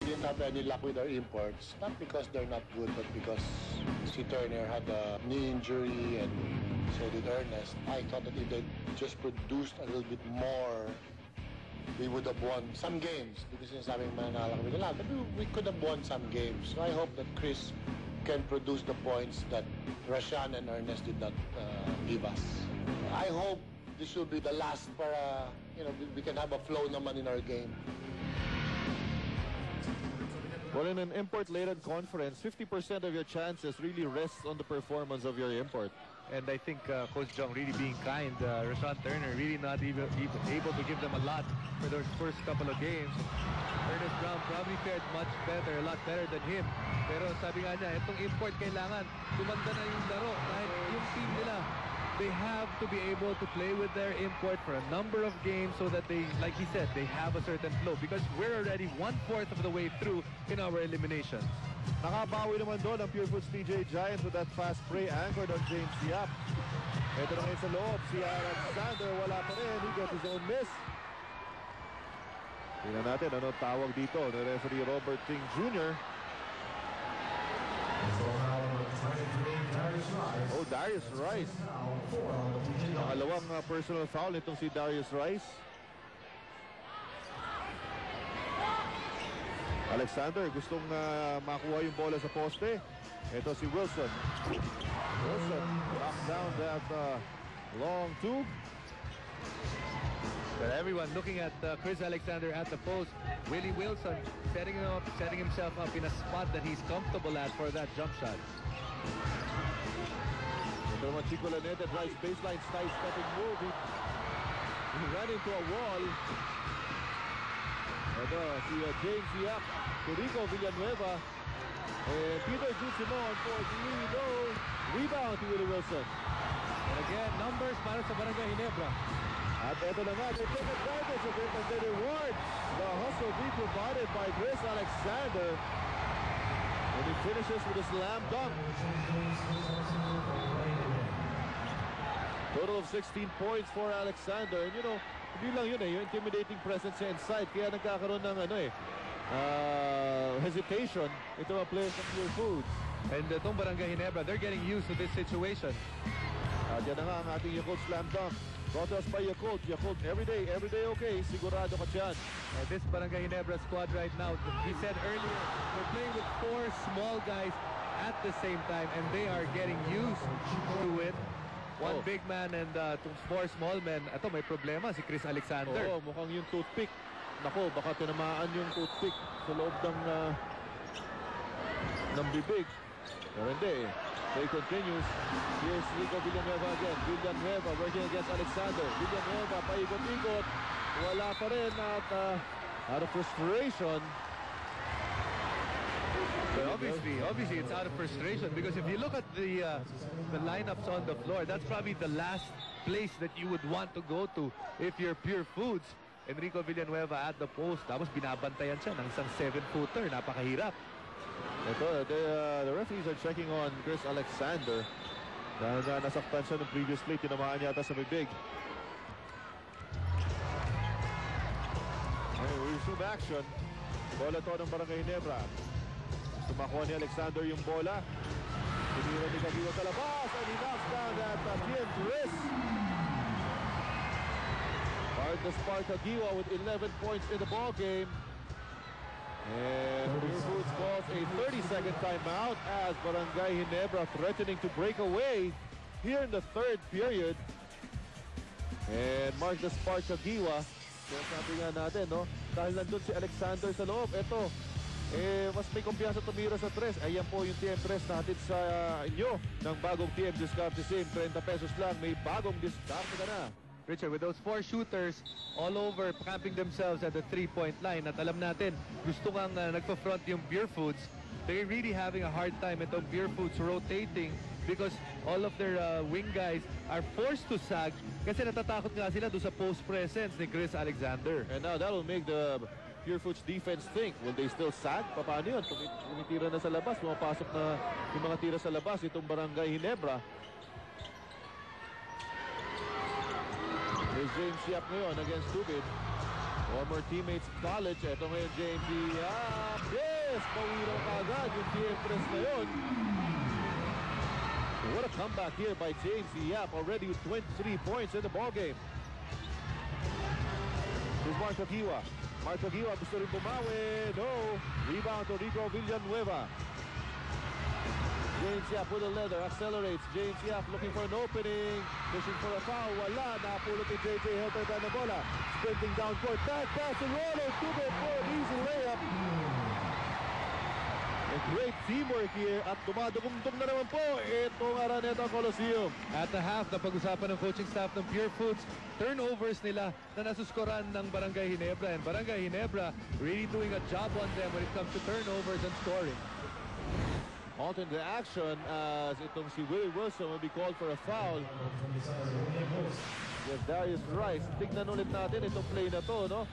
We didn't have any luck with our imports, not because they're not good, but because si Turner had a knee injury and so did Ernest. I thought that if they just produced a little bit more, we would have won some games. Because sinasabing mananalo kami lahat, but we could have won some games. So I hope that Chris can produce the points that Rashan and Ernest did not give us. I hope this will be the last para, we can have a flow naman in our game. Well, in an import-laden conference, 50% of your chances really rests on the performance of your import. And I think Coach Jong really being kind. Rashan Turner really not even able to give them a lot for those first couple of games. Ernest Brown probably fared much better, a lot better than him. Pero sabi nga niya, itong import kailangan tumanda na yung laro. Dahil yung team nila, they have to be able to play with their import for a number of games so that they, like he said, they have a certain flow. Because we're already 1/4 of the way through in our eliminations. Nakabawi naman doon ang Pure Foods TJ Giant with that fast spray anchored on James Yap. Ito na ngayon sa loob, si Alexander wala pa rin. He got his own miss. Tingnan natin ano tawag dito ng referee Robert King Jr. Oh, Darius Rice. Pangalawang personal foul nitong si Darius Rice. Alexander gustong makuha yung bola sa poste. Ito si Wilson. Wilson knocked down that long two. But everyone looking at Chris Alexander at the post. Willie Wilson setting himself up in a spot that he's comfortable at for that jump shot. Ito naman Chico Lanete drives baseline side-stepping move. He ran into a wall. Ito si James Yap, Rico Villanueva, and Peter Jusimon for the rebound to Willie Wilson. And again, numbers para sa Barangay Ginebra. At ito na nga, they take advantage of it and they reward the hustle being provided by Chris Alexander. And he finishes with a slam dunk. Total of 16 points for Alexander. And hindi lang yun yung intimidating presence niya inside. Kaya nagkakaroon ng hesitation ito mga players ng Pure Foods. And itong Barangay Ginebra, they're getting used to this situation. At yan na nga ang ating Yakult slam dunk. Brought to us by Yakult. Yakult everyday okay. Sigurado ka dyan. This Barangay Ginebra squad right now, he said earlier, they're playing with 4 small guys at the same time and they are getting used to it. One big man and 4 small men. Ito may problema si Chris Alexander. Oo, mukhang yung toothpick. Nako, baka tinamaan yung toothpick sa loob ng bibig. Pero hindi eh. Play continues. Here's Rico Villanueva again. Villanueva working against Alexander. Villanueva paikot-ikot. Wala pa rin at out of frustration. But obviously it's out of frustration because if you look at the lineups on the floor, that's probably the last place that you would want to go to if you're Pure Foods. Enrico Villanueva at the post. Tapos binabantayan siya ng isang 7-footer. Napakahirap. Ito, the referees are checking on Chris Alexander. Dahil nasaktan siya ng previous play. Tinamaan yata sa bibig. Okay, we resume action. Bola to ng Barangay Ginebra. Tumakuha ni Alexander yung bola. Tinira ni Kagiwa sa labas. And he knocks down that Tien Chris. Marcus Kagiwa with 11 points in the ball game. And Pure Foods calls a 30-second timeout as Barangay Ginebra threatening to break away here in the third period. And Marcus Kagiwa. Kaya sabi nga natin, dahil nandun si Alexander sa loob, eto, mas may kumpiyansa tumira sa tres. Ayan po yung TM Tres natin sa inyo ng bagong TM Discarte SIM. 30 pesos lang, may bagong discarte ka na. Richard, with those 4 shooters all over camping themselves at the 3-point line, at alam natin, gusto kang nagpa-front yung Pure Foods, they're really having a hard time itong Pure Foods rotating because all of their wing guys are forced to sag kasi natatakot nga sila doon sa post presence ni Chris Alexander. And now that will make the Pure Foods defense think, will they still sag? Paano yun? Tumitira na sa labas, pumapasok na yung mga tira sa labas itong Barangay Ginebra. Here's James Yap ngayon against Tubid. Former teammates college. Ito ngayon James Yap. Empress ngayon. What a comeback here by James Yap, already with 23 points in the ballgame. Here's Mark Agiwa. Mark Agiwa gusto rin bumawi. No. Rebound to Rico Villanueva. James Yap with a leather, accelerates. James Yap looking for an opening. Pushing for a foul. Wala. Napulot ni JJ Helterbrand na bola. Sprinting down court. Back pass to Ronald Tubit for an easy layup. A great teamwork here at dumadugong-dug na naman po itong Araneta Coliseum. At the half, napag-usapan ng coaching staff ng Pure Foods, turnovers nila na nasuskoran ng Barangay Ginebra. And Barangay Ginebra really doing a job on them when it comes to turnovers and scoring. Caught into action as itong si Willie Wilson will be called for a foul. With Darius Rice. Tignan ulit natin itong play na to, no?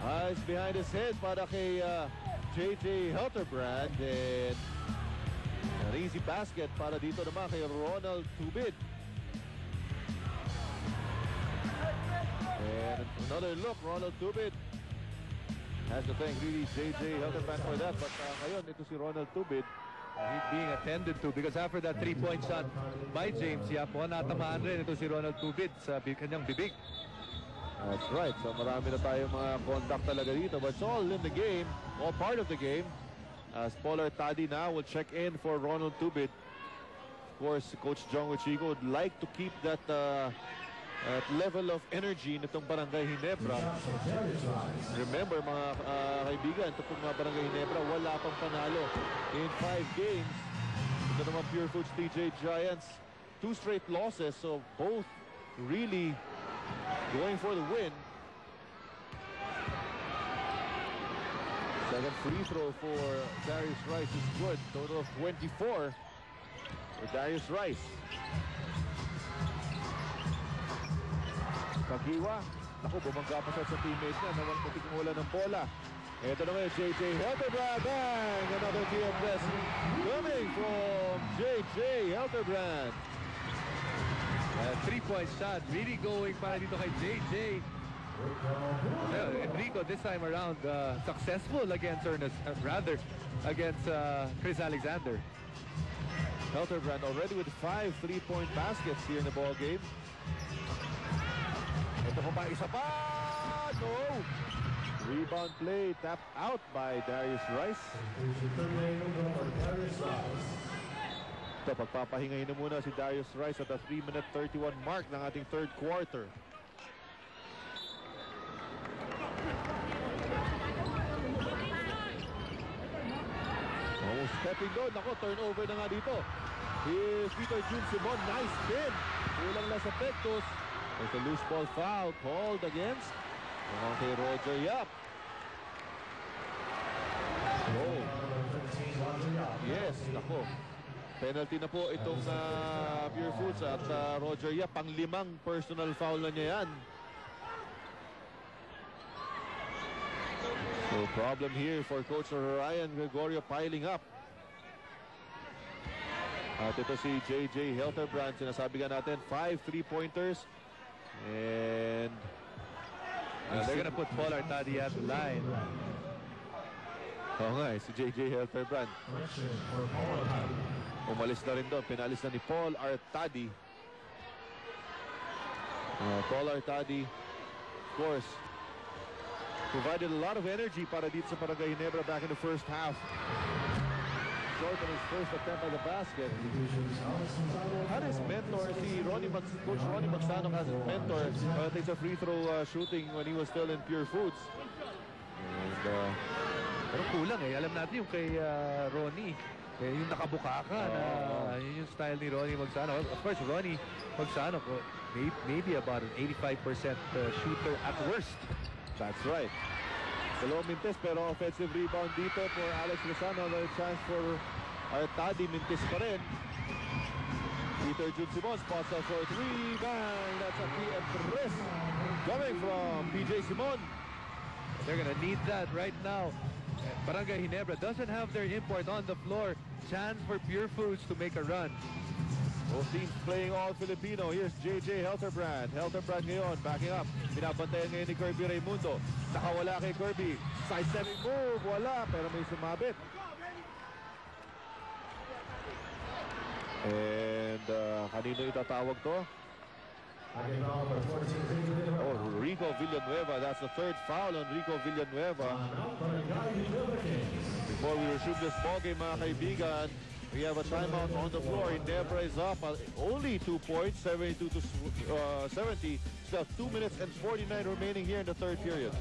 Eyes behind his head para kay JJ Helterbrand, and an easy basket para dito naman kay Ronald Tubid. And another look, Ronald Tubid has to thank really JJ Helterbrand for that, but ngayon ito si Ronald Tubid. He's being attended to because after that 3-point shot by James Yap, natamaan rin ito si Ronald Tubid sa kanyang bibig. That's right. So marami na tayong mga contact talaga dito. But it's all in the game. All part of the game. As Paul Artadi now will check in for Ronald Tubid. Of course, Coach John Wichigo would like to keep that level of energy nitong Barangay Ginebra. Remember mga kaibigan, itong mga Barangay Ginebra, wala pang panalo in 5 games. Ito naman Pure Foods TJ Giants. 2 straight losses. So both really going for the win. Second free throw for Darius Rice is good. Total of 24 for Darius Rice. Kagiwa. Naku, bumangga pa sa teammate niya. Naman putik mula ng bola. Ito naman JJ Helterbrand. Bang! Another TFS coming from JJ Helterbrand. 3-point shot really going para dito kay JJ. Enrico this time around successful against Ernest, against Chris Alexander. Helterbrand already with 5 3-point baskets here in the ball game. Ito pa isa pa. No! Rebound play tapped out by Darius Rice. Ito, pagpapahingahin na muna si Darius Rice at the 3-minute 31 mark ng ating third quarter. Oh, stepping down. Ako, turnover na nga dito. Here's Peter Jun Simon. Nice spin. Kulang lang sa Pectus. There's a loose ball foul called against kay Roger Yap. Oh. Yes, nako. Penalty na po itong Pure Foods at Roger Yap. Pang-5 personal foul na niya yan. So problem here for Coach Ryan Gregorio piling up. At ito si JJ Helterbrand. Sinasabi nga natin 5 3-pointers. And they're gonna put Paul Artadi at the line. Oo nga, si JJ Helterbrand. Umalis na rin doon. Pinalis na ni Paul Artadi. Paul Artadi, of course, provided a lot of energy para dito sa Barangay Ginebra back in the first half. Short on his first attempt at the basket. Had his mentor, si Coach Ronnie Magsanok has his mentor. Takes a free throw shooting when he was still in Pure Foods. And, pero kulang alam natin yung kay Ronnie. Yung nakabuka ka na yun yung style ni Ronnie Magsanok. Of course, Ronnie Magsanok maybe about an 85% shooter at worst. That's right. Dalawa mintis pero offensive rebound dito for Alex Lozano. Another chance for Artadi. Mintis pa rin. Peter Jun Simon spots up for 3. Bang! That's a key address coming from PJ Simon. They're gonna need that right now. Barangay Ginebra doesn't have their import on the floor. Chance for Pure Foods to make a run. Both teams playing all Filipino. Here's JJ Helterbrand. Helterbrand ngayon, backing up. Binabantayan ngayon ni Kirby Raimundo. Nakawala kay Kirby. Side-stepping move. Wala, pero may sumabit. And kanino itatawag to? Oh, Rico Villanueva. That's the third foul on Rico Villanueva. Before we resume this ballgame, mga kaibigan, we have a timeout on the floor. Ginebra is up only 2 points, 72 to 70. Still 2 minutes and 49 remaining here in the third period.